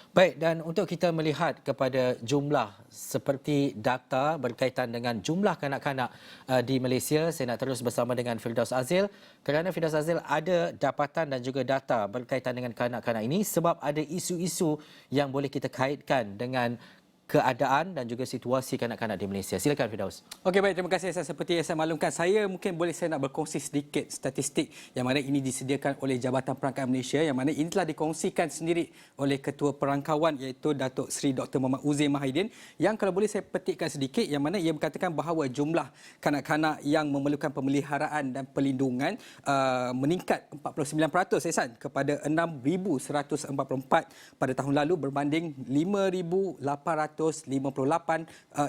Baik, dan untuk kita melihat kepada jumlah seperti data berkaitan dengan jumlah kanak-kanak di Malaysia, saya nak terus bersama dengan Firdaus Azil kerana Firdaus Azil ada dapatan dan juga data berkaitan dengan kanak-kanak ini sebab ada isu-isu yang boleh kita kaitkan dengan keadaan dan juga situasi kanak-kanak di Malaysia. Silakan Firdaus. Okey, baik, terima kasih. Seperti yang saya maklumkan, saya nak berkongsi sedikit statistik yang mana ini disediakan oleh Jabatan Perangkaian Malaysia, yang mana ini telah dikongsikan sendiri oleh Ketua Perangkawan iaitu Datuk Seri Dr. Muhammad Uzair Mahidin, yang kalau boleh saya petikkan sedikit, yang mana ia berkatakan bahawa jumlah kanak-kanak yang memerlukan pemeliharaan dan perlindungan meningkat 49% kepada 6,144 pada tahun lalu berbanding 5,858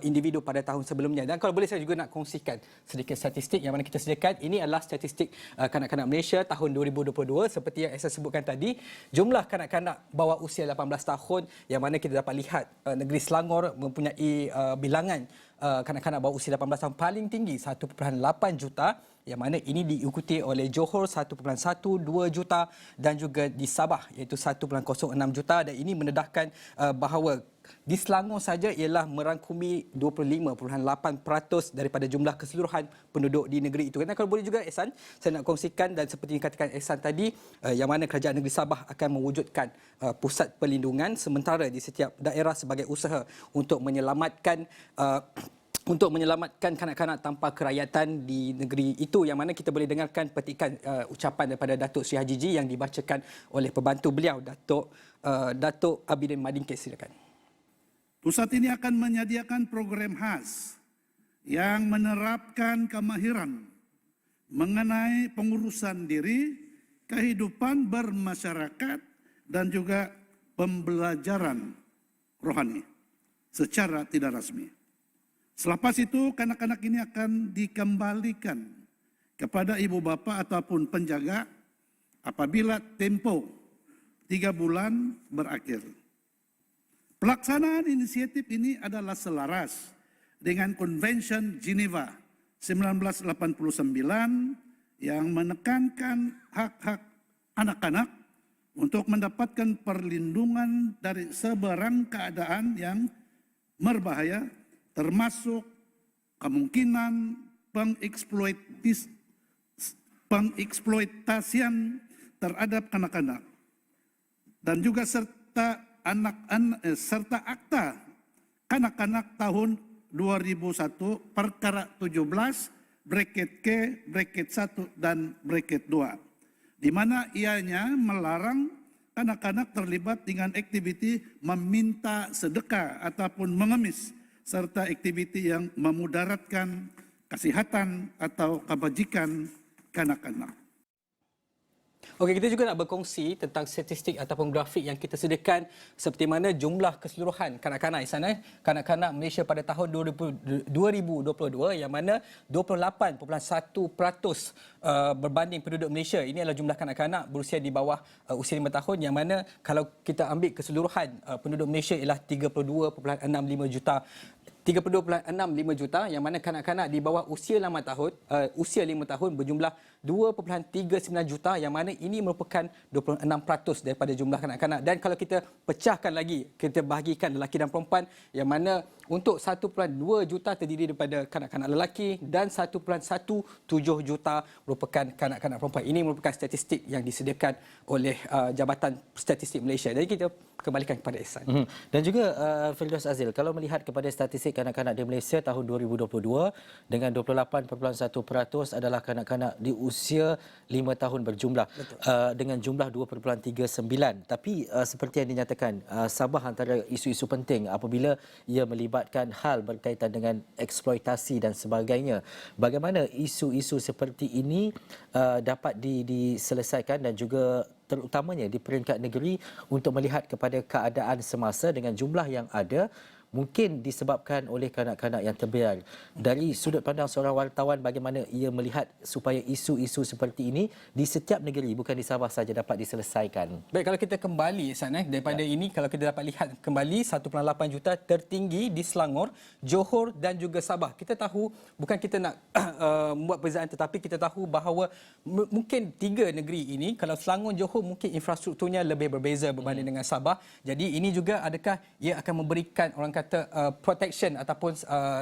individu pada tahun sebelumnya. Dan kalau boleh saya juga nak kongsikan sedikit statistik yang mana kita sediakan. Ini adalah statistik kanak-kanak Malaysia tahun 2022 seperti yang saya sebutkan tadi. Jumlah kanak-kanak bawah usia 18 tahun yang mana kita dapat lihat negeri Selangor mempunyai bilangan kanak-kanak bawah usia 18 tahun paling tinggi 1.8 juta, yang mana ini diikuti oleh Johor 1.12 juta dan juga di Sabah iaitu 1.06 juta, dan ini mendedahkan bahawa di Selangor saja ialah merangkumi 25.8% daripada jumlah keseluruhan penduduk di negeri itu. Dan kalau boleh juga Ehsan, saya nak kongsikan dan seperti yang dikatakan Ehsan tadi, yang mana Kerajaan Negeri Sabah akan mewujudkan pusat perlindungan sementara di setiap daerah sebagai usaha untuk menyelamatkan kanak-kanak tanpa kerayatan di negeri itu, yang mana kita boleh dengarkan petikan ucapan daripada Datuk Sri Haji G yang dibacakan oleh pembantu beliau, Datuk Abidin Madingkes. Silakan. Pusat ini akan menyediakan program khas yang menerapkan kemahiran mengenai pengurusan diri, kehidupan bermasyarakat, dan juga pembelajaran rohani secara tidak rasmi. Selepas itu, kanak-kanak ini akan dikembalikan kepada ibu bapa ataupun penjaga apabila tempoh 3 bulan berakhir. Pelaksanaan inisiatif ini adalah selaras dengan Konvensyen Geneva 1989 yang menekankan hak-hak anak-anak untuk mendapatkan perlindungan dari sebarang keadaan yang berbahaya, termasuk kemungkinan pengeksploitasian terhadap anak-anak, dan juga serta Akta Kanak-kanak tahun 2001 perkara 17 bracket K bracket 1 dan bracket 2, di mana ianya melarang kanak-kanak terlibat dengan aktiviti meminta sedekah ataupun mengemis serta aktiviti yang memudaratkan kesehatan atau kebajikan kanak-kanak. Okey, kita juga nak berkongsi tentang statistik ataupun grafik yang kita sediakan seperti mana jumlah keseluruhan kanak-kanak di sana. Kanak-kanak Malaysia pada tahun 2022 yang mana 28.1% berbanding penduduk Malaysia. Ini adalah jumlah kanak-kanak berusia di bawah usia 5 tahun, yang mana kalau kita ambil keseluruhan penduduk Malaysia ialah 32.65 juta. 32.65 juta, yang mana kanak-kanak di bawah usia 5 tahun berjumlah 2.39 juta, yang mana ini merupakan 26% daripada jumlah kanak-kanak. Dan kalau kita pecahkan lagi, kita bahagikan lelaki dan perempuan, yang mana untuk 1.2 juta terdiri daripada kanak-kanak lelaki dan 1.17 juta merupakan kanak-kanak perempuan. Ini merupakan statistik yang disediakan oleh Jabatan Statistik Malaysia. Jadi kita kembalikan kepada Ehsan. Dan juga Firdaus Azil, kalau melihat kepada statistik kanak-kanak di Malaysia tahun 2022 dengan 28.1% adalah kanak-kanak di usia 5 tahun berjumlah dengan jumlah 2.39. Tapi seperti yang dinyatakan, Sabah antara isu-isu penting apabila ia melibatkan hal berkaitan dengan eksploitasi dan sebagainya. Bagaimana isu-isu seperti ini dapat diselesaikan dan juga terutamanya di peringkat negeri untuk melihat kepada keadaan semasa dengan jumlah yang ada, mungkin disebabkan oleh kanak-kanak yang terbiar. Dari sudut pandang seorang wartawan, bagaimana ia melihat supaya isu-isu seperti ini di setiap negeri, bukan di Sabah saja, dapat diselesaikan? Baik, kalau kita kembali daripada ini, kalau kita dapat lihat kembali 1.8 juta tertinggi di Selangor, Johor dan juga Sabah. Kita tahu, bukan kita nak membuat perbezaan, tetapi kita tahu bahawa mungkin tiga negeri ini, kalau Selangor, Johor mungkin infrastrukturnya lebih berbeza berbanding dengan Sabah. Jadi ini juga adakah ia akan memberikan orang kata protection ataupun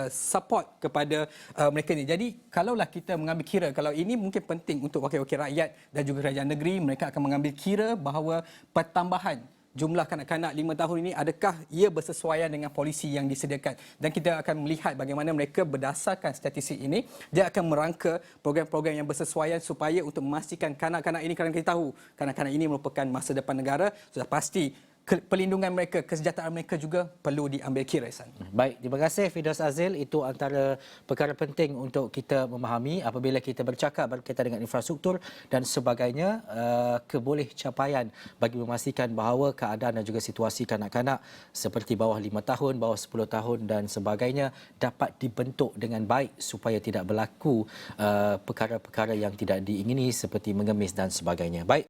support kepada mereka ni. Jadi kalaulah kita mengambil kira, kalau ini mungkin penting untuk wakil-wakil rakyat dan juga kerajaan negeri, mereka akan mengambil kira bahawa pertambahan jumlah kanak-kanak 5 tahun ini adakah ia bersesuaian dengan polisi yang disediakan. Dan kita akan melihat bagaimana mereka berdasarkan statistik ini, dia akan merangka program-program yang bersesuaian supaya untuk memastikan kanak-kanak ini, kerana kita tahu kanak-kanak ini merupakan masa depan negara, sudah pasti perlindungan mereka, kesejahteraan mereka juga perlu diambil kira, Ihsan. Baik, terima kasih Firdaus Azil. Itu antara perkara penting untuk kita memahami apabila kita bercakap berkaitan dengan infrastruktur dan sebagainya, keboleh capaian bagi memastikan bahawa keadaan dan juga situasi kanak-kanak seperti bawah 5 tahun, bawah 10 tahun dan sebagainya dapat dibentuk dengan baik supaya tidak berlaku perkara-perkara yang tidak diingini seperti mengemis dan sebagainya. Baik.